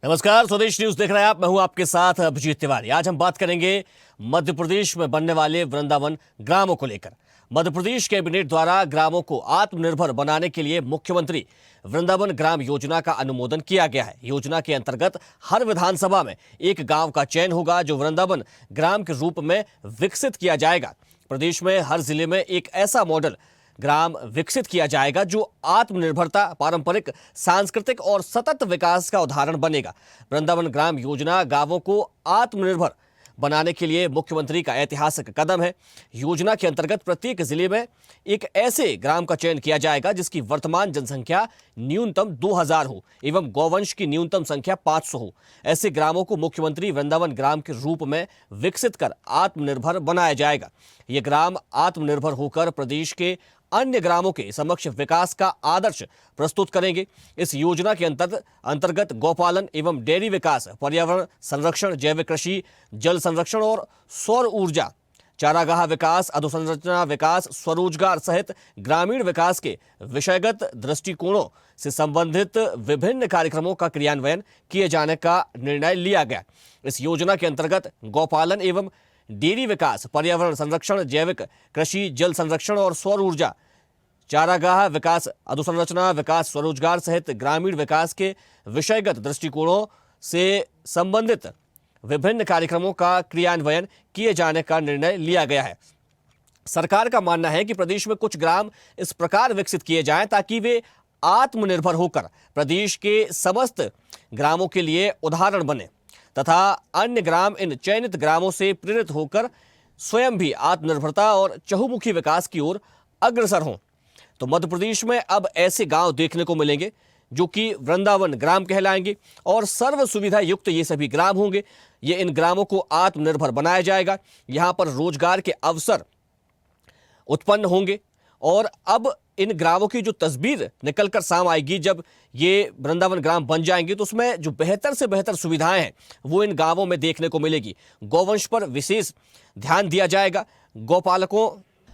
नमस्कार, स्वदेश न्यूज देख रहे हैं आप। मैं हूं आपके साथ अभिजीत तिवारी। आज हम बात करेंगे मध्य प्रदेश में बनने वाले वृंदावन ग्रामों को लेकर। मध्य प्रदेश कैबिनेट द्वारा ग्रामों को आत्मनिर्भर बनाने के लिए मुख्यमंत्री वृंदावन ग्राम योजना का अनुमोदन किया गया है। योजना के अंतर्गत हर विधानसभा में एक गांव का चयन होगा जो वृंदावन ग्राम के रूप में विकसित किया जाएगा। प्रदेश में हर जिले में एक ऐसा मॉडल ग्राम विकसित किया जाएगा जो आत्मनिर्भरता, पारंपरिक, सांस्कृतिक और सतत विकास का उदाहरण बनेगा। वृंदावन ग्राम योजना गांवों को आत्मनिर्भर बनाने के लिए मुख्यमंत्री का ऐतिहासिक कदम है। योजना के अंतर्गत प्रत्येक जिले में एक ऐसे ग्राम का चयन किया जाएगा जिसकी वर्तमान जनसंख्या न्यूनतम 2000 हो एवं गौवंश की न्यूनतम संख्या 500 हो। ऐसे ग्रामों को मुख्यमंत्री वृंदावन ग्राम के रूप में विकसित कर आत्मनिर्भर बनाया जाएगा। ये ग्राम आत्मनिर्भर होकर प्रदेश के अन्य ग्रामों के समक्ष विकास का आदर्श प्रस्तुत करेंगे। इस योजना के अंतर्गत गौपालन एवं डेयरी विकास, पर्यावरण संरक्षण, जैविक कृषि, जल संरक्षण और सौर ऊर्जा, चारागाह विकास, अधोसंरचना विकास, स्वरोजगार सहित ग्रामीण विकास के विषयगत दृष्टिकोणों से संबंधित विभिन्न कार्यक्रमों का क्रियान्वयन किए जाने का निर्णय लिया गया। इस योजना के अंतर्गत गौपालन एवं डेयरी विकास, पर्यावरण संरक्षण, जैविक कृषि, जल संरक्षण और सौर ऊर्जा, चारागाह विकास, अधोसंरचना विकास, स्वरोजगार सहित ग्रामीण विकास के विषयगत दृष्टिकोणों से संबंधित विभिन्न कार्यक्रमों का क्रियान्वयन किए जाने का निर्णय लिया गया है। सरकार का मानना है कि प्रदेश में कुछ ग्राम इस प्रकार विकसित किए जाएं ताकि वे आत्मनिर्भर होकर प्रदेश के समस्त ग्रामों के लिए उदाहरण बने तथा अन्य ग्राम इन चयनित ग्रामों से प्रेरित होकर स्वयं भी आत्मनिर्भरता और चहुमुखी विकास की ओर अग्रसर हों। तो मध्य प्रदेश में अब ऐसे गांव देखने को मिलेंगे जो कि वृंदावन ग्राम कहलाएंगे और सर्व सुविधा युक्त ये सभी ग्राम होंगे। ये इन ग्रामों को आत्मनिर्भर बनाया जाएगा। यहाँ पर रोजगार के अवसर उत्पन्न होंगे और अब इन ग्रामों की जो तस्वीर निकलकर सामने आएगी जब ये वृंदावन ग्राम बन जाएंगे तो उसमें जो बेहतर से बेहतर सुविधाएं हैं वो इन गांवों में देखने को मिलेगी। गौवंश पर विशेष ध्यान दिया जाएगा। गौपालकों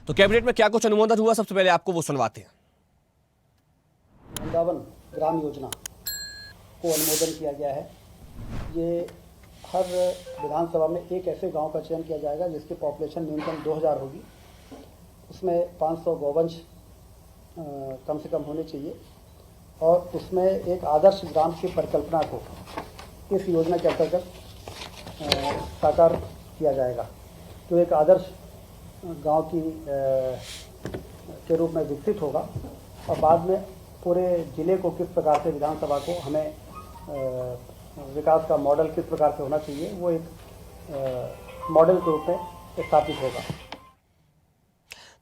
तो कैबिनेट में क्या कुछ अनुमोदन हुआ, सबसे पहले आपको वो सुनवाते हैं। वृंदावन ग्राम योजना को अनुमोदन किया गया है। ये हर विधानसभा में एक ऐसे गांव का चयन किया जाएगा जिसकी पॉपुलेशन न्यूनतम 2000 होगी। उसमें 500 गौवंश कम से कम होने चाहिए और उसमें एक आदर्श ग्राम की परिकल्पना को इस योजना के अंतर्गत साकार किया जाएगा। तो एक आदर्श गांव की के रूप में विकसित होगा और बाद में पूरे जिले को किस प्रकार से, विधानसभा को हमें विकास का मॉडल किस प्रकार से होना चाहिए वो एक मॉडल के रूप में स्थापित होगा।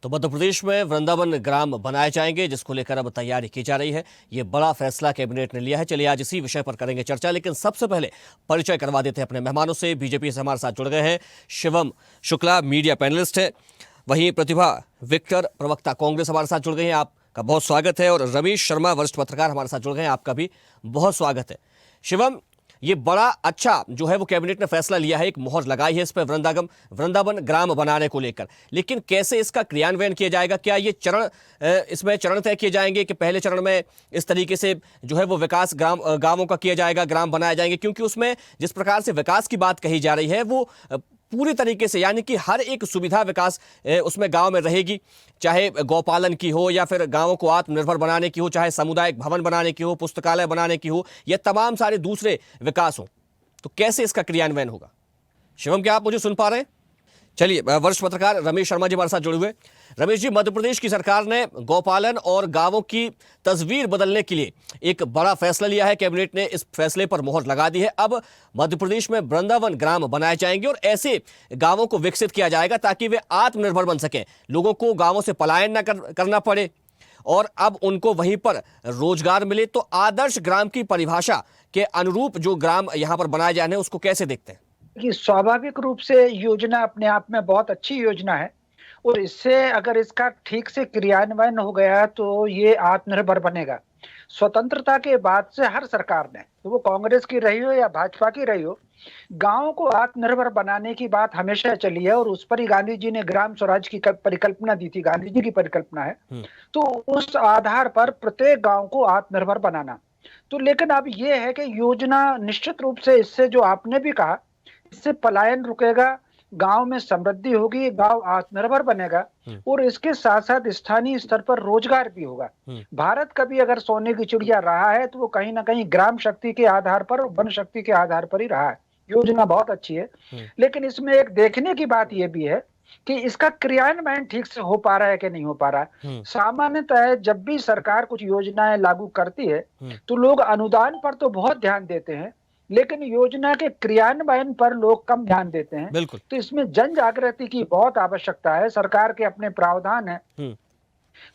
तो मध्य प्रदेश में वृंदावन ग्राम बनाए जाएंगे जिसको लेकर अब तैयारी की जा रही है। ये बड़ा फैसला कैबिनेट ने लिया है। चलिए आज इसी विषय पर करेंगे चर्चा, लेकिन सबसे पहले परिचय करवा देते हैं अपने मेहमानों से। बीजेपी से हमारे साथ जुड़ गए हैं शिवम शुक्ला, मीडिया पैनलिस्ट है। वहीं प्रतिभा विक्टर, प्रवक्ता कांग्रेस, हमारे साथ जुड़ गए हैं। आपका बहुत स्वागत है। और रमेश शर्मा, वरिष्ठ पत्रकार, हमारे साथ जुड़ गए हैं। आपका भी बहुत स्वागत है। शिवम, ये बड़ा अच्छा जो है वो कैबिनेट ने फैसला लिया है, एक मोहर लगाई है इस पर वृंदावन ग्राम बनाने को लेकर, लेकिन कैसे इसका क्रियान्वयन किया जाएगा? क्या ये इसमें चरण तय किए जाएंगे कि पहले चरण में इस तरीके से जो है वो विकास गांवों का किया जाएगा, ग्राम बनाए जाएंगे? क्योंकि उसमें जिस प्रकार से विकास की बात कही जा रही है वो पूरी तरीके से, यानी कि हर एक सुविधा विकास उसमें गांव में रहेगी, चाहे गौपालन की हो या फिर गांवों को आत्मनिर्भर बनाने की हो, चाहे सामुदायिक भवन बनाने की हो, पुस्तकालय बनाने की हो, या तमाम सारे दूसरे विकास हो। तो कैसे इसका क्रियान्वयन होगा? शिवम, क्या आप मुझे सुन पा रहे हैं? चलिए, वरिष्ठ पत्रकार रमेश शर्मा जी हमारे साथ जुड़े हुए। रमेश जी, मध्य प्रदेश की सरकार ने गौपालन और गांवों की तस्वीर बदलने के लिए एक बड़ा फैसला लिया है। कैबिनेट ने इस फैसले पर मोहर लगा दी है। अब मध्य प्रदेश में वृंदावन ग्राम बनाए जाएंगे और ऐसे गांवों को विकसित किया जाएगा ताकि वे आत्मनिर्भर बन सकें, लोगों को गांवों से पलायन न करना पड़े और अब उनको वहीं पर रोजगार मिले। तो आदर्श ग्राम की परिभाषा के अनुरूप जो ग्राम यहाँ पर बनाए जाने हैं उसको कैसे देखते हैं? कि स्वाभाविक रूप से योजना अपने आप में बहुत अच्छी योजना है और इससे अगर इसका ठीक से क्रियान्वयन हो गया तो ये आत्मनिर्भर बनेगा। स्वतंत्रता के बाद से हर सरकार ने, तो वो कांग्रेस की रही हो या भाजपा की रही हो, गांव को आत्मनिर्भर बनाने की बात हमेशा चली है और उस पर ही गांधी जी ने ग्राम स्वराज की परिकल्पना दी थी। गांधी जी की परिकल्पना है। तो उस आधार पर प्रत्येक गांव को आत्मनिर्भर बनाना तो लेकिन अब ये है कि योजना निश्चित रूप से, इससे जो आपने भी कहा, इससे पलायन रुकेगा, गांव में समृद्धि होगी, गांव आत्मनिर्भर बनेगा और इसके साथ साथ स्थानीय स्तर पर रोजगार भी होगा। भारत कभी अगर सोने की चिड़िया रहा है तो वो कहीं ना कहीं ग्राम शक्ति के आधार पर, वन शक्ति के आधार पर ही रहा है। योजना बहुत अच्छी है, लेकिन इसमें एक देखने की बात यह भी है कि इसका क्रियान्वयन ठीक से हो पा रहा है कि नहीं हो पा रहा है। सामान्यतः जब भी सरकार कुछ योजनाएं लागू करती है तो लोग अनुदान पर तो बहुत ध्यान देते हैं, लेकिन योजना के क्रियान्वयन पर लोग कम ध्यान देते हैं। बिल्कुल। तो इसमें जन जागृति की बहुत आवश्यकता है। सरकार के अपने प्रावधान है,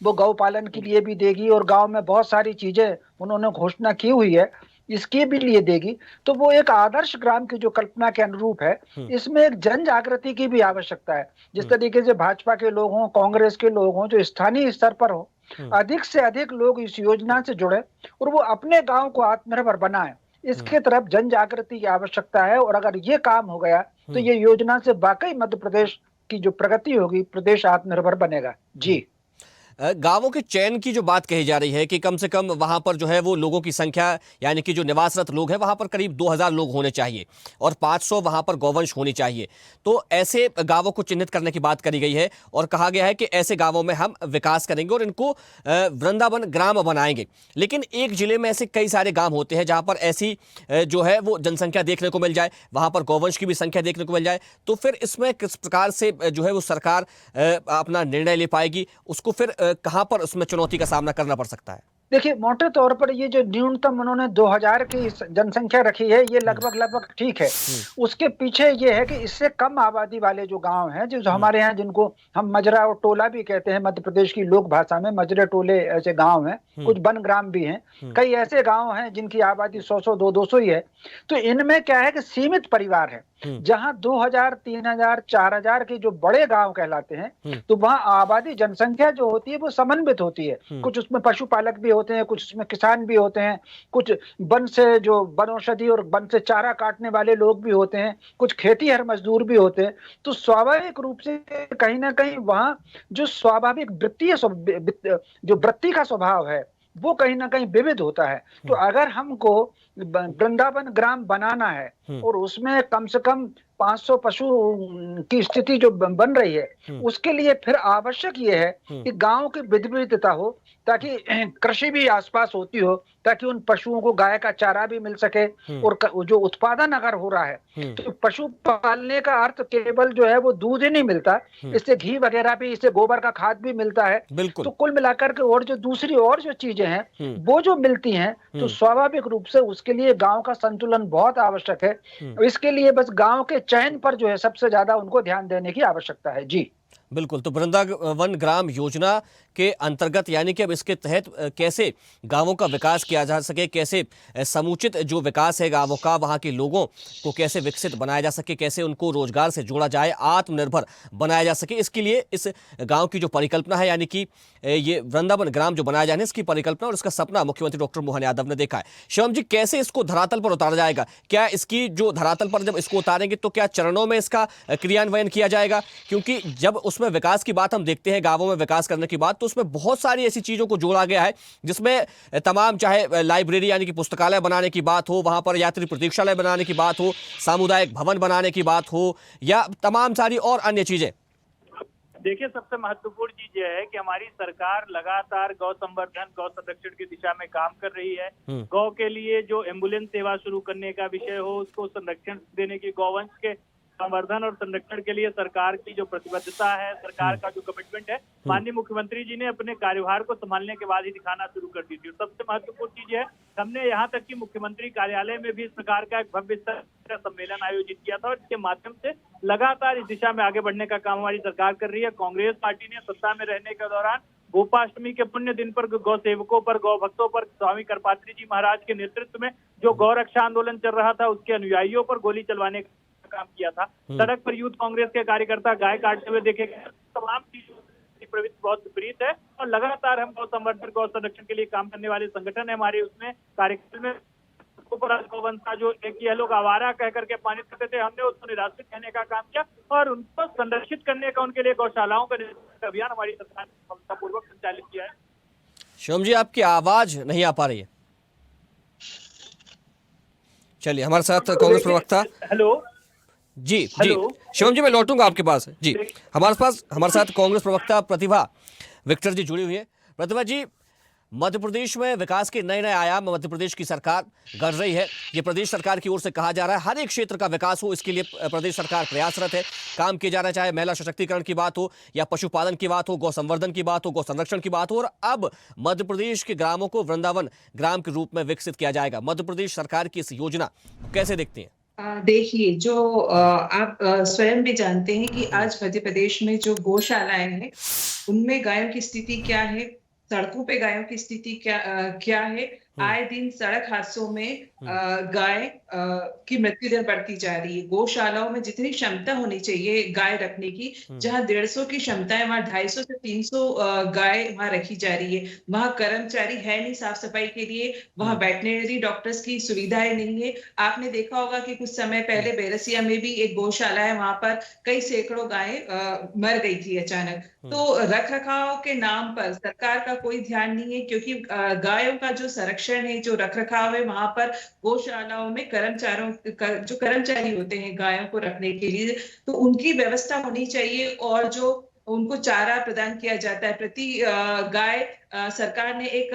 वो गौपालन के लिए भी देगी और गांव में बहुत सारी चीजें उन्होंने घोषणा की हुई है, इसके भी लिए देगी। तो वो एक आदर्श ग्राम की जो कल्पना के अनुरूप है, इसमें एक जन जागृति की भी आवश्यकता है। जिस तरीके से भाजपा के लोग हों, कांग्रेस के लोग हों, जो स्थानीय स्तर पर हो, अधिक से अधिक लोग इस योजना से जुड़े और वो अपने गांव को आत्मनिर्भर बनाए, इसके तरफ जन जागृति की आवश्यकता है। और अगर ये काम हो गया तो ये योजना से वाकई मध्य प्रदेश की जो प्रगति होगी, प्रदेश आत्मनिर्भर बनेगा। जी। गांवों के चयन की जो बात कही जा रही है कि कम से कम वहां पर जो है वो लोगों की संख्या, यानी कि जो निवासरत लोग हैं वहां पर करीब 2000 लोग होने चाहिए और 500 वहां पर गौवंश होनी चाहिए। तो ऐसे गांवों को चिन्हित करने की बात करी गई है और कहा गया है कि ऐसे गांवों में हम विकास करेंगे और इनको वृंदावन ग्राम बनाएंगे। लेकिन एक जिले में ऐसे कई सारे गांव होते हैं जहां पर ऐसी जो है वो जनसंख्या देखने को मिल जाए, वहां पर गौवंश की भी संख्या देखने को मिल जाए, तो फिर इसमें किस प्रकार से जो है वो सरकार अपना निर्णय ले पाएगी, उसको फिर कहां पर उसमें चुनौती का सामना करना पड़ सकता है? देखिए, मोटे तौर पर ये जो न्यूनतम उन्होंने 2000 की जनसंख्या रखी है, ये लगभग ठीक है। उसके पीछे ये है कि इससे कम आबादी वाले जो गांव हैं, जो हमारे यहाँ जिनको हम मजरा और टोला भी कहते हैं, मध्य प्रदेश की लोक भाषा में मजरे टोले ऐसे गांव हैं, कुछ वन ग्राम भी हैं, कई ऐसे गांव हैं जिनकी आबादी 100-100, 200 ही है। तो इनमें क्या है कि सीमित परिवार है। जहां 2000, 3000, 4000 के जो बड़े गांव कहलाते हैं, तो वहां आबादी जनसंख्या जो होती है वो समन्वित होती है। कुछ उसमें पशुपालक भी होते हैं, कुछ उसमें किसान भी होते हैं, कुछ वन से जो वनौषधि और वन से चारा काटने वाले लोग भी होते हैं, कुछ खेतीहर मजदूर भी होते हैं। तो स्वाभाविक रूप से कहीं ना कहीं वहां जो स्वाभाविक जो वृत्ति का स्वभाव है वो कहीं ना कहीं विविध होता है। तो अगर हमको वृंदावन ग्राम बनाना है और उसमें कम से कम 500 पशु की स्थिति जो बन रही है, उसके लिए फिर आवश्यक ये है कि गांव की विविधता हो, ताकि कृषि भी आसपास होती हो, ताकि उन पशुओं को गाय का चारा भी मिल सके। और जो उत्पादन अगर हो रहा है तो पशु पालने का अर्थ केवल जो है वो दूध ही नहीं मिलता, इससे घी वगैरह भी, इससे गोबर का खाद भी मिलता है। तो कुल मिलाकर के और जो दूसरी और जो चीजें हैं वो जो मिलती हैं, तो स्वाभाविक रूप से उसके लिए गांव का संतुलन बहुत आवश्यक है। इसके लिए बस गांव के चयन पर जो है सबसे ज्यादा उनको ध्यान देने की आवश्यकता है। जी बिल्कुल। तो वृंदावन ग्राम योजना के अंतर्गत, यानी कि अब इसके तहत कैसे गांवों का विकास किया जा सके, कैसे समुचित जो विकास है गांवों का, वहां के लोगों को कैसे विकसित बनाया जा सके, कैसे उनको रोजगार से जोड़ा जाए, आत्मनिर्भर बनाया जा सके, इसके लिए इस गांव की जो परिकल्पना है, यानी कि ये वृंदावन ग्राम जो बनाया जाए, इसकी परिकल्पना और इसका सपना मुख्यमंत्री डॉक्टर मोहन यादव ने देखा है। शिवम जी, कैसे इसको धरातल पर उतारा जाएगा? क्या इसकी जो धरातल पर जब इसको उतारेंगे तो क्या चरणों में इसका क्रियान्वयन किया जाएगा? क्योंकि जब उसमें विकास की बात हम देखते हैं, गांवों में विकास करने की बात, तो उसमें बहुत सारी ऐसी चीजों को जोड़ा गया है जिसमें तमाम, चाहे लाइब्रेरी यानी कि पुस्तकालय बनाने की बात हो, वहां पर यात्री प्रतीक्षालय बनाने की बात हो, सामुदायिक भवन बनाने की बात हो, या तमाम सारी और अन्य चीजें। देखिए, सबसे महत्वपूर्ण चीज यह है कि हमारी सरकार लगातार गौ संवर्धन, गौ संरक्षण की दिशा में काम कर रही है। गौ के लिए जो एम्बुलेंस सेवा शुरू करने का विषय हो, उसको संरक्षण देने की, गौवंश के संवर्धन और संरक्षण के लिए सरकार की जो प्रतिबद्धता है, सरकार का जो कमिटमेंट है, माननीय मुख्यमंत्री जी ने अपने कार्यभार को संभालने के बाद ही दिखाना शुरू कर दी थी। सबसे महत्वपूर्ण चीज है, हमने यहाँ तक कि मुख्यमंत्री कार्यालय में भी इस प्रकार का एक भव्य स्तर का सम्मेलन आयोजित किया था और इसके माध्यम से लगातार इस दिशा में आगे बढ़ने का काम हमारी सरकार कर रही है। कांग्रेस पार्टी ने सत्ता में रहने के दौरान गोपाष्टमी के पुण्य दिन पर गौ सेवकों पर, गौ भक्तों पर स्वामी करपात्री जी महाराज के नेतृत्व में जो गौ रक्षा आंदोलन चल रहा था, उसके अनुयायियों पर गोली चलवाने का काम किया था। सड़क पर यूथ कांग्रेस के कार्यकर्ता गाय काटते हुए देखे गए। तमाम चीजों की प्रवृत्ति बहुत विपरीत है और लगातार हम गौ संवर्धन, गौ संरक्षण के लिए काम करने वाले संगठन है हमारे, उसमें कार्यक्रम में गौवंश जो एक ये लोग आवारा कह करके अपमानित करते थे, हमने उसको निराश्रित कहने का काम किया और उनको संरक्षित करने का, उनके लिए गौशालाओं का अभियान हमारी सरकार ने सफलतापूर्वक संचालित किया है। शिवम जी, आपकी आवाज नहीं आ पा रही है। चलिए हमारे साथ कांग्रेस प्रवक्ता हेलो। जी जी हेलो। शिवम जी, मैं लौटूंगा आपके पास। जी, हमारे साथ कांग्रेस प्रवक्ता प्रतिभा विक्टर जी जुड़ी हुई है। प्रतिभा जी, मध्य प्रदेश में विकास के नए नए आयाम मध्य प्रदेश की सरकार गढ़ रही है। ये प्रदेश सरकार की ओर से कहा जा रहा है हर एक क्षेत्र का विकास हो, इसके लिए प्रदेश सरकार प्रयासरत है, काम किया जा रहा है। चाहे महिला सशक्तिकरण की बात हो या पशुपालन की बात हो, गौ संवर्धन की बात हो, गौ संरक्षण की बात हो, और अब मध्य प्रदेश के ग्रामों को वृंदावन ग्राम के रूप में विकसित किया जाएगा। मध्य प्रदेश सरकार की इस योजना कैसे देखते हैं? देखिए, जो आप स्वयं भी जानते हैं कि आज मध्य प्रदेश में जो गौशालाएं हैं उनमें गायों की स्थिति क्या है, सड़कों पे गायों की स्थिति क्या है। आए दिन सड़क हादसों में गाय की मृत्यु दर बढ़ती जा रही है। गौशालाओं में जितनी क्षमता होनी चाहिए गाय रखने की, जहां 150 की क्षमता है वहां 250 से 300 गाय वहां रखी जा रही है। वहां कर्मचारी है नहीं साफ सफाई के लिए, वहां वेटनरी डॉक्टर्स की सुविधाएं नहीं है। आपने देखा होगा कि कुछ समय पहले बेरसिया में भी एक गौशाला है, वहां पर कई सैकड़ों गायें मर गई थी अचानक। तो रख रखाव के नाम पर सरकार का कोई ध्यान नहीं है, क्योंकि गायों का जो संरक्षण है, जो रख रखाव है, वहां पर गौशालाओं में जो कर्मचारी होते हैं गायों को रखने के लिए, तो उनकी व्यवस्था होनी चाहिए। और जो उनको चारा प्रदान किया जाता है प्रति गाय, सरकार ने एक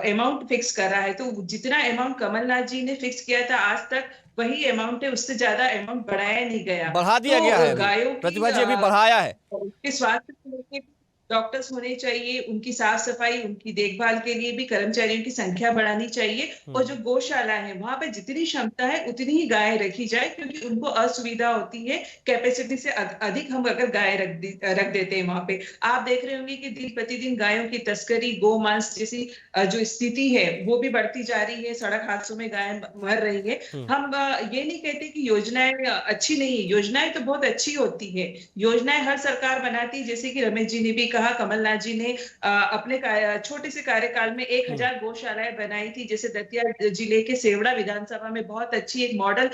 अमाउंट फिक्स करा है। तो जितना अमाउंट कमलनाथ जी ने फिक्स किया था आज तक वही अमाउंट है, उससे ज्यादा अमाउंट बढ़ाया नहीं गया। बढ़ा दिया गया है गायों प्रतिभा जी, अभी बढ़ाया है। उनके स्वास्थ्य को लेकर डॉक्टर्स होने चाहिए, उनकी साफ सफाई, उनकी देखभाल के लिए भी कर्मचारियों की संख्या बढ़ानी चाहिए। और जो गौशाला है वहां पे जितनी क्षमता है उतनी ही गाय रखी जाए, क्योंकि उनको असुविधा होती है कैपेसिटी से अधिक हम अगर गाय रख देते हैं वहां पे। आप देख रहे होंगे कि दिन प्रतिदिन गायों की तस्करी, गौ मांस जैसी जो स्थिति है वो भी बढ़ती जा रही है। सड़क हादसों में गाय मर रही है। हम ये नहीं कहते कि योजनाएं अच्छी नहीं है, योजनाएं तो बहुत अच्छी होती है, योजनाएं हर सरकार बनाती है। जैसे कि रमेश जी ने भी कहा, कमलनाथ जी ने अपने छोटे से कार्यकाल में 1000 गौशालाएं बनाई थी। जैसे दतिया जिले के सेवड़ा विधानसभा में बहुत अच्छी एक मॉडल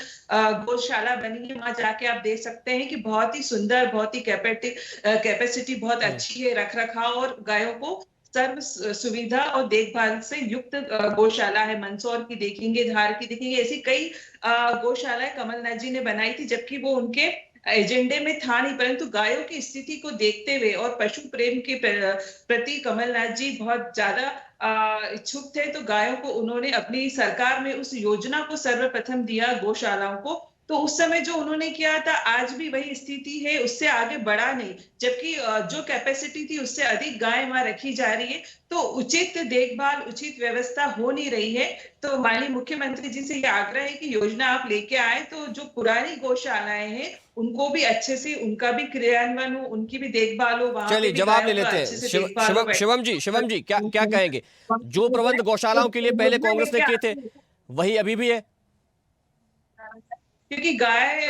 गौशाला बनी है। वहां जाके आप देख सकते हैं कि बहुत ही सुंदर, बहुत ही कैपेसिटी बहुत अच्छी है, रख रखाव और गायों को सर्व सुविधा और देखभाल से युक्त गौशाला है। मंदसौर की देखेंगे, धार की देखेंगे, ऐसी कई गौशालाएं कमलनाथ जी ने बनाई थी, जबकि वो उनके एजेंडे में था नहीं। परंतु गायों की स्थिति को देखते हुए और पशु प्रेम के प्रति कमलनाथ जी बहुत ज्यादा इच्छुक थे, तो गायों को उन्होंने अपनी सरकार में उस योजना को सर्वप्रथम दिया गौशालाओं को। तो उस समय जो उन्होंने किया था आज भी वही स्थिति है, उससे आगे बढ़ा नहीं, जबकि जो कैपेसिटी थी उससे अधिक गाय वहां रखी जा रही है। तो उचित देखभाल, उचित व्यवस्था हो नहीं रही है। तो माननीय मुख्यमंत्री जी से ये आग्रह है कि योजना आप लेके आए, तो जो पुरानी गौशालाएं हैं उनको भी अच्छे से, उनका भी क्रियान्वयन हो, उनकी भी देखभाल हो। चलिए जवाब ले लेते हैं। शिवम जी क्या कहेंगे? जो प्रबंध गौशालाओं के लिए पहले कांग्रेस ने किए थे वही अभी भी है? क्योंकि गाय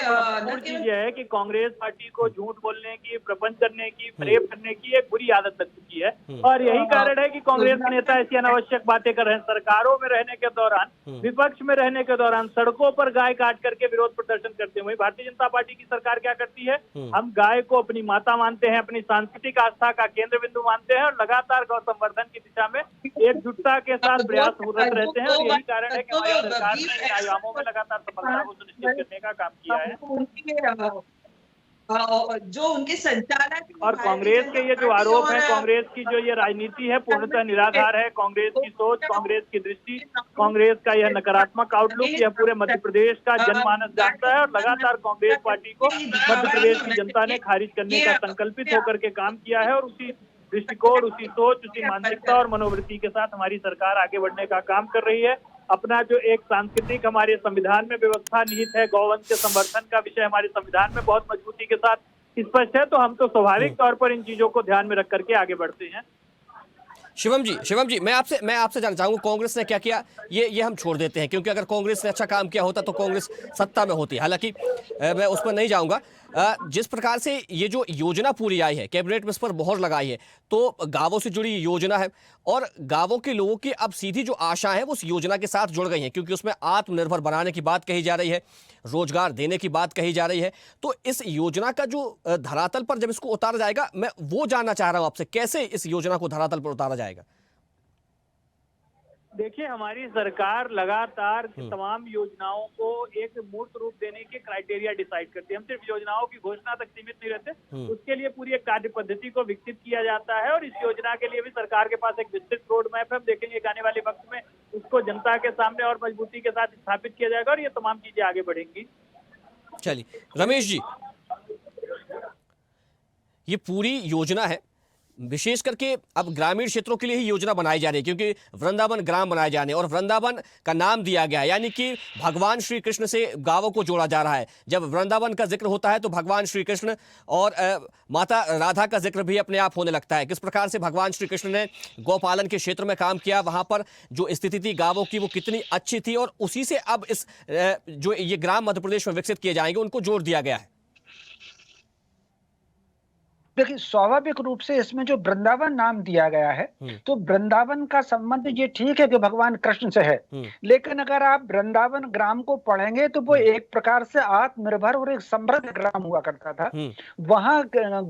चीज ये है कि कांग्रेस पार्टी को झूठ बोलने की, प्रबंध करने की, प्रेम करने की एक बुरी आदत लग चुकी है। और यही कारण है कि कांग्रेस के नेता ऐसी अनावश्यक बातें कर रहे हैं। सरकारों में रहने के दौरान, विपक्ष में रहने के दौरान सड़कों पर गाय काट करके विरोध प्रदर्शन करते हुए भारतीय जनता पार्टी की सरकार क्या करती है? हम गाय को अपनी माता मानते हैं, अपनी सांस्कृतिक आस्था का केंद्र बिंदु मानते हैं, और लगातार गौ संवर्धन की दिशा में एकजुटता के साथ प्रयासरत रहते हैं। और यही कारण है कि हमारी सरकार ने इन आयामों में लगातार सफलता को सुनिश्चित का काम किया है। जो उनके संचालक और कांग्रेस के ये जो आरोप है, कांग्रेस की जो ये राजनीति है पूर्णतः निराधार है। कांग्रेस की सोच, कांग्रेस की दृष्टि, कांग्रेस का यह नकारात्मक आउटलुक यह पूरे मध्य प्रदेश का जनमानस जानता है। और लगातार कांग्रेस पार्टी को मध्य प्रदेश की जनता ने खारिज करने का संकल्पित होकर के काम किया है। और उसी दृष्टिकोण, उसी सोच, उसी मानसिकता और मनोवृत्ति के साथ हमारी सरकार आगे बढ़ने का काम कर रही है। अपना जो एक सांस्कृतिक हमारे संविधान में व्यवस्था निहित है, गौवंश के संवर्धन का विषय हमारे संविधान में बहुत मजबूती के साथ स्पष्ट है, तो हम तो स्वाभाविक तौर पर इन चीजों को ध्यान में रख करके आगे बढ़ते हैं। शिवम जी मैं आपसे जानना चाहूंगा कांग्रेस ने क्या किया, ये हम छोड़ देते हैं, क्योंकि अगर कांग्रेस ने अच्छा काम किया होता तो कांग्रेस सत्ता में होती। हालांकि मैं उस पर नहीं जाऊंगा। जिस प्रकार से ये जो योजना पूरी आई है, कैबिनेट में इस पर मोहर लगाई है, तो गांवों से जुड़ी योजना है और गांवों के लोगों की अब सीधी जो आशा है वो उस योजना के साथ जुड़ गई हैं, क्योंकि उसमें आत्मनिर्भर बनाने की बात कही जा रही है, रोजगार देने की बात कही जा रही है। तो इस योजना का जो धरातल पर जब इसको उतारा जाएगा, मैं वो जानना चाह रहा हूं आपसे, कैसे इस योजना को धरातल पर उतारा जाएगा? देखिए, हमारी सरकार लगातार तमाम योजनाओं को एक मूर्त रूप देने के क्राइटेरिया डिसाइड करती है। हम सिर्फ योजनाओं की घोषणा तक सीमित नहीं रहते, उसके लिए पूरी एक कार्य पद्धति को विकसित किया जाता है और इस योजना के लिए भी सरकार के पास एक विस्तृत रोड मैप है। हम देखेंगे कि आने वाले वक्त में उसको जनता के सामने और मजबूती के साथ स्थापित किया जाएगा और ये तमाम चीजें आगे बढ़ेंगी। चलिए रमेश जी, ये पूरी योजना है, विशेष करके अब ग्रामीण क्षेत्रों के लिए ही योजना बनाई जा रही है, क्योंकि वृंदावन ग्राम बनाए जाने और वृंदावन का नाम दिया गया है, यानी कि भगवान श्री कृष्ण से गांवों को जोड़ा जा रहा है। जब वृंदावन का जिक्र होता है तो भगवान श्री कृष्ण और माता राधा का जिक्र भी अपने आप होने लगता है। किस प्रकार से भगवान श्री कृष्ण ने गौपालन के क्षेत्र में काम किया, वहां पर जो स्थिति थी गांवों की वो कितनी अच्छी थी, और उसी से अब इस जो ये ग्राम मध्य प्रदेश में विकसित किए जाएंगे उनको जोड़ दिया गया है। देखिए, स्वाभाविक रूप से इसमें जो वृंदावन नाम दिया गया है, तो वृंदावन का संबंध ये ठीक है कि भगवान कृष्ण से है, लेकिन अगर आप वृंदावन ग्राम को पढ़ेंगे तो वो एक प्रकार से आत्मनिर्भर और एक समृद्ध ग्राम हुआ करता था। वहां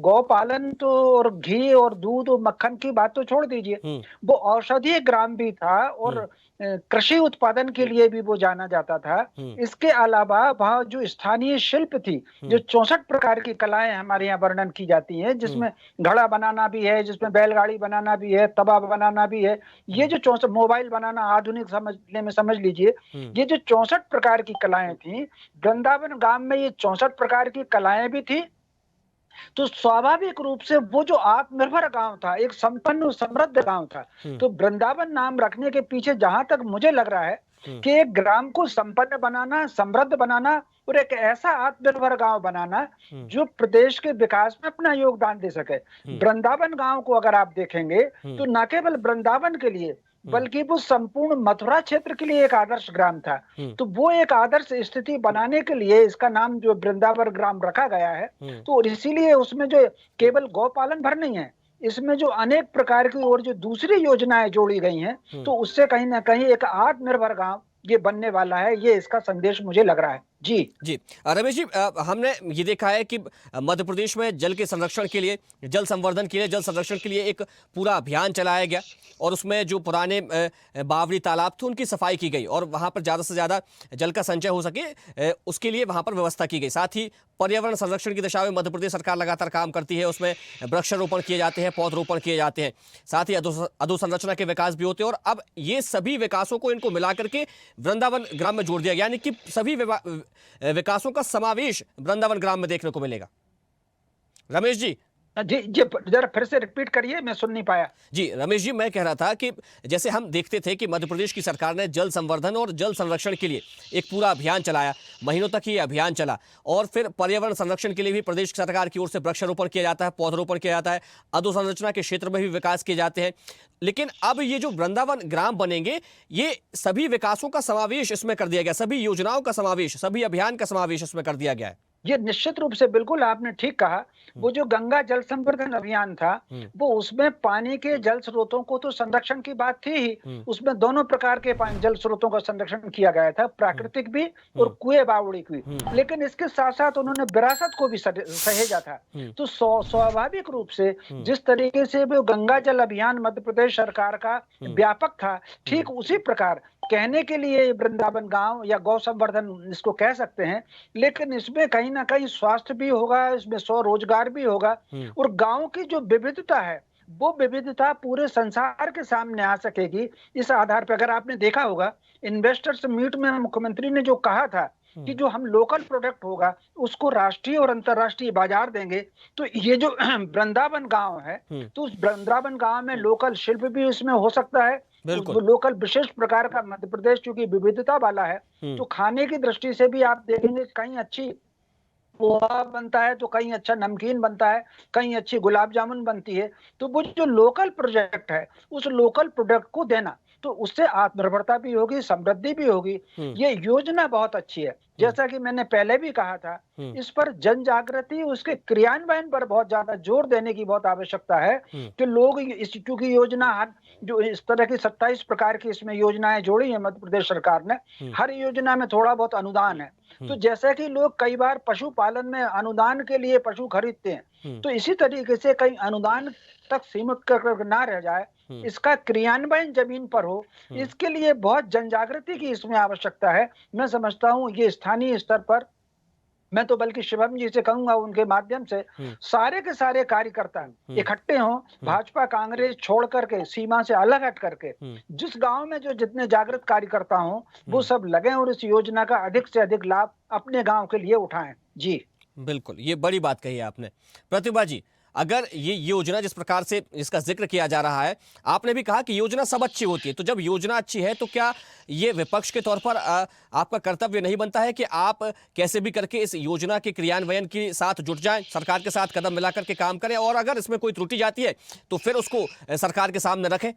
गौपालन तो और घी और दूध और मक्खन की बात तो छोड़ दीजिए, वो औषधीय ग्राम भी था और कृषि उत्पादन के लिए भी वो जाना जाता था। इसके अलावा वहाँ जो स्थानीय शिल्प थी, जो 64 प्रकार की कलाएं हमारे यहाँ वर्णन की जाती हैं, जिसमें घड़ा बनाना भी है, जिसमें बैलगाड़ी बनाना भी है, तवा बनाना भी है, ये जो 64 मोबाइल बनाना आधुनिक समझने में समझ लीजिए, ये जो 64 प्रकार की कलाएं थी, वृंदावन गांव में ये 64 प्रकार की कलाएं भी थी। तो स्वाभाविक रूप से वो जो आत्मनिर्भर गांव था, एक संपन्न और समृद्ध गांव था। तो वृंदावन नाम रखने के पीछे जहां तक मुझे लग रहा है कि एक ग्राम को संपन्न बनाना, समृद्ध बनाना और एक ऐसा आत्मनिर्भर गांव बनाना जो प्रदेश के विकास में अपना योगदान दे सके। वृंदावन गांव को अगर आप देखेंगे तो न केवल वृंदावन के लिए बल्कि वो संपूर्ण मथुरा क्षेत्र के लिए एक आदर्श ग्राम था। तो वो एक आदर्श स्थिति बनाने के लिए इसका नाम जो वृंदावन ग्राम रखा गया है। तो इसीलिए उसमें जो केवल गौपालन भर नहीं है, इसमें जो अनेक प्रकार की और जो दूसरी योजनाएं जोड़ी गई हैं, तो उससे कहीं ना कहीं एक आत्मनिर्भर गांव ये बनने वाला है, ये इसका संदेश मुझे लग रहा है। जी रमेश जी, हमने ये देखा है कि मध्य प्रदेश में जल के संरक्षण के लिए, जल संवर्धन के लिए, जल संरक्षण के लिए एक पूरा अभियान चलाया गया और उसमें जो पुराने बावड़ी तालाब थे उनकी सफाई की गई और वहां पर ज़्यादा से ज़्यादा जल का संचय हो सके उसके लिए वहां पर व्यवस्था की गई। साथ ही पर्यावरण संरक्षण की दिशा में मध्य प्रदेश सरकार लगातार काम करती है, उसमें वृक्षारोपण किए जाते हैं, पौधरोपण किए जाते हैं, साथ ही अधोसंरचना के विकास भी होते हैं। और अब ये सभी विकासों को इनको मिला करके वृंदावन ग्राम में जोड़ दिया गया, यानी कि सभी विकासों का समावेश वृंदावन ग्राम में देखने को मिलेगा। रमेश जी जी जरा फिर से रिपीट करिए, मैं सुन नहीं पाया। जी रमेश जी, मैं कह रहा था कि जैसे हम देखते थे कि मध्य प्रदेश की सरकार ने जल संवर्धन और जल संरक्षण के लिए एक पूरा अभियान चलाया, महीनों तक ये अभियान चला, और फिर पर्यावरण संरक्षण के लिए भी प्रदेश सरकार की ओर से वृक्षारोपण किया जाता है, पौधरोपण किया जाता है, अधोसंरचना के क्षेत्र में भी विकास किए जाते हैं। लेकिन अब ये जो वृंदावन ग्राम बनेंगे, ये सभी विकासों का समावेश इसमें कर दिया गया, सभी योजनाओं का समावेश, सभी अभियान का समावेश इसमें कर दिया गया है। ये निश्चित रूप से, बिल्कुल आपने ठीक कहा। वो जो गंगा जल संवर्धन अभियान था, वो उसमें पानी के जल स्रोतों को तो संरक्षण की बात थी ही, उसमें दोनों प्रकार के जल स्रोतों का संरक्षण किया गया था, प्राकृतिक भी और कुएं बावड़ी भी। लेकिन इसके साथ साथ उन्होंने विरासत को भी सहेजा था। तो स्वाभाविक रूप से जिस तरीके से वो गंगा जल अभियान मध्य प्रदेश सरकार का व्यापक था, ठीक उसी प्रकार कहने के लिए वृंदावन गांव या गौ संवर्धन इसको कह सकते हैं, लेकिन इसमें कहीं ना कहीं स्वास्थ्य भी होगा, इसमें स्वरोजगार भी होगा, और गांव की जो विविधता है वो विविधता पूरे संसार के सामने आ सकेगी। इस आधार पर अगर आपने देखा होगा, इन्वेस्टर्स मीट में मुख्यमंत्री ने जो कहा था कि जो हम लोकल प्रोडक्ट होगा उसको राष्ट्रीय और अंतर्राष्ट्रीय बाजार देंगे, तो ये जो वृंदावन गांव है, तो उस वृंदावन गांव में लोकल शिल्प भी इसमें हो सकता है, तो लोकल विशेष प्रकार का मध्य प्रदेश चूंकि विविधता वाला है, तो खाने की दृष्टि से भी आप देखेंगे कहीं अच्छी पोहा बनता है, तो कहीं अच्छा नमकीन बनता है, कहीं अच्छी गुलाब जामुन बनती है। तो वो जो लोकल प्रोजेक्ट है, उस लोकल प्रोडक्ट को देना, तो उससे आत्मनिर्भरता भी होगी, समृद्धि भी होगी। ये योजना बहुत अच्छी है। जैसा कि मैंने पहले भी कहा था, इस पर जन जागृति, उसके क्रियान्वयन पर बहुत ज्यादा जोर देने की बहुत आवश्यकता है कि लोग इस चूंकि योजना जो इस तरह की 27 प्रकार की इसमें योजनाएं जोड़ी है मध्य प्रदेश सरकार ने, हर योजना में थोड़ा बहुत अनुदान है। तो जैसा कि लोग कई बार पशुपालन में अनुदान के लिए पशु खरीदते हैं, तो इसी तरीके से कहीं अनुदान तक सीमित कर ना रह जाए इसका क्रियान्वयन जमीन पर हो, इसके लिए बहुत जनजागृति की इसमें आवश्यकता है। मैं समझता हूं ये स्थानीय स्तर पर, मैं तो बल्कि शिवम जी से कहूंगा उनके माध्यम से सारे के सारे कार्यकर्ता इकट्ठे हों, भाजपा कांग्रेस छोड़ करके, सीमा से अलग हट करके, जिस गांव में जो जितने जागृत कार्यकर्ता हों वो सब लगे और इस योजना का अधिक से अधिक लाभ अपने गांव के लिए उठाएं। जी बिल्कुल, ये बड़ी बात कही है आपने। प्रतिभा जी, अगर ये योजना जिस प्रकार से इसका जिक्र किया जा रहा है, आपने भी कहा कि योजना सब अच्छी होती है, तो जब योजना अच्छी है तो क्या ये विपक्ष के तौर पर आपका कर्तव्य नहीं बनता है कि आप कैसे भी करके इस योजना के क्रियान्वयन के साथ जुट जाएं, सरकार के साथ कदम मिलाकर के काम करें, और अगर इसमें कोई त्रुटि जाती है तो फिर उसको सरकार के सामने रखें?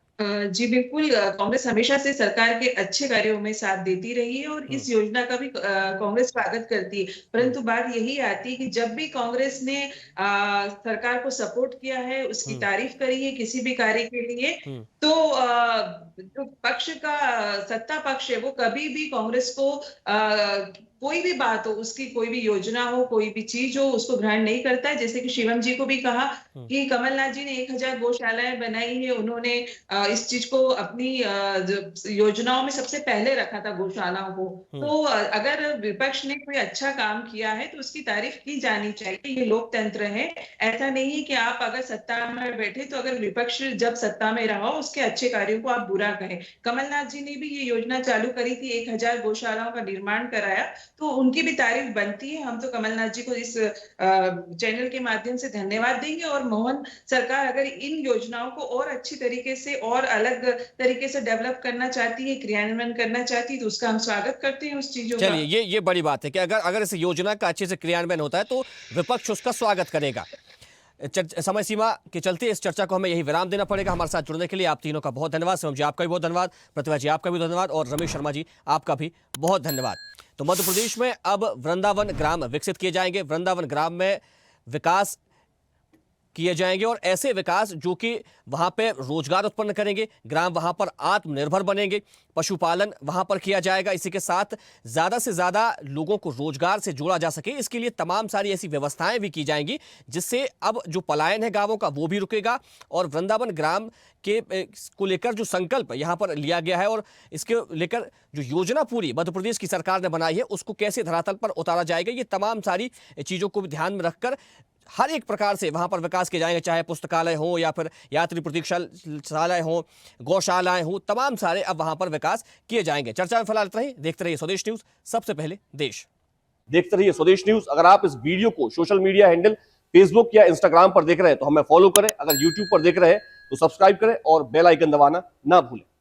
जी बिल्कुल, कांग्रेस हमेशा से सरकार के अच्छे कार्यों में साथ देती रही है और इस योजना का भी कांग्रेस स्वागत करती है। परंतु बात यही आती है कि जब भी कांग्रेस ने सरकार को सपोर्ट किया है, उसकी तारीफ करी है किसी भी कार्य के लिए, तो जो पक्ष का सत्ता पक्ष है वो कभी भी कांग्रेस को कोई भी बात हो, उसकी कोई भी योजना हो, कोई भी चीज हो, उसको ग्रहण नहीं करता है। जैसे कि शिवम जी को भी कहा कि कमलनाथ जी ने 1000 गौशालाएं बनाई है, उन्होंने इस चीज को अपनी योजनाओं में सबसे पहले रखा था, गौशालाओं को। तो अगर विपक्ष ने कोई अच्छा काम किया है तो उसकी तारीफ की जानी चाहिए। ये लोकतंत्र है, ऐसा नहीं है कि आप अगर सत्ता में बैठे तो अगर विपक्ष जब सत्ता में रहा उसके अच्छे कार्यों को आप बुरा कहें। कमलनाथ जी ने भी ये योजना चालू करी थी, 1000 गौशालाओं का निर्माण कराया, तो उनकी भी तारीफ बनती है। हम तो कमलनाथ जी को इस चैनल के माध्यम से धन्यवाद देंगे, और मोहन सरकार अगर इन योजनाओं को और अच्छी तरीके से और अलग तरीके से डेवलप करना चाहती है, क्रियान्वयन करना चाहती है, तो उसका हम स्वागत करते हैं उस चीजों का। चलिए, ये बड़ी बात है कि अगर इस योजना का अच्छे से क्रियान्वयन होता है तो विपक्ष उसका स्वागत करेगा। समय सीमा के चलते इस चर्चा को हमें यही विराम देना पड़ेगा। हमारे साथ जुड़ने के लिए आप तीनों का बहुत धन्यवाद। शिवम जी आपका भी बहुत धन्यवाद, प्रतिभा जी आपका भी धन्यवाद, और रमेश शर्मा जी आपका भी बहुत धन्यवाद। तो मध्य प्रदेश में अब वृंदावन ग्राम विकसित किए जाएंगे। वृंदावन ग्राम में विकास किए जाएंगे, और ऐसे विकास जो कि वहां पे रोजगार उत्पन्न करेंगे, ग्राम वहां पर आत्मनिर्भर बनेंगे, पशुपालन वहां पर किया जाएगा। इसी के साथ ज्यादा से ज्यादा लोगों को रोजगार से जोड़ा जा सके, इसके लिए तमाम सारी ऐसी व्यवस्थाएं भी की जाएंगी जिससे अब जो पलायन है गांवों का वो भी रुकेगा। और वृंदावन ग्राम के को लेकर जो संकल्प यहां पर लिया गया है और इसके लेकर जो योजना पूरी मध्य प्रदेश की सरकार ने बनाई है उसको कैसे धरातल पर उतारा जाएगा, ये तमाम सारी चीजों को भी ध्यान में रखकर हर एक प्रकार से वहां पर विकास किए जाएंगे, चाहे पुस्तकालय हो या फिर यात्री प्रतीक्षाशालाएं हो, गौशालाएं हो, तमाम सारे अब वहां पर विकास किए जाएंगे। चर्चा में फिलहाल इतना ही। देखते रहिए स्वदेश न्यूज, सबसे पहले देश। देखते रहिए स्वदेश न्यूज। अगर आप इस वीडियो को सोशल मीडिया हैंडल फेसबुक या इंस्टाग्राम पर देख रहे हैं तो हमें फॉलो करें, अगर यूट्यूब पर देख रहे हैं तो सब्सक्राइब करें और बेल आइकन दबाना ना भूलें।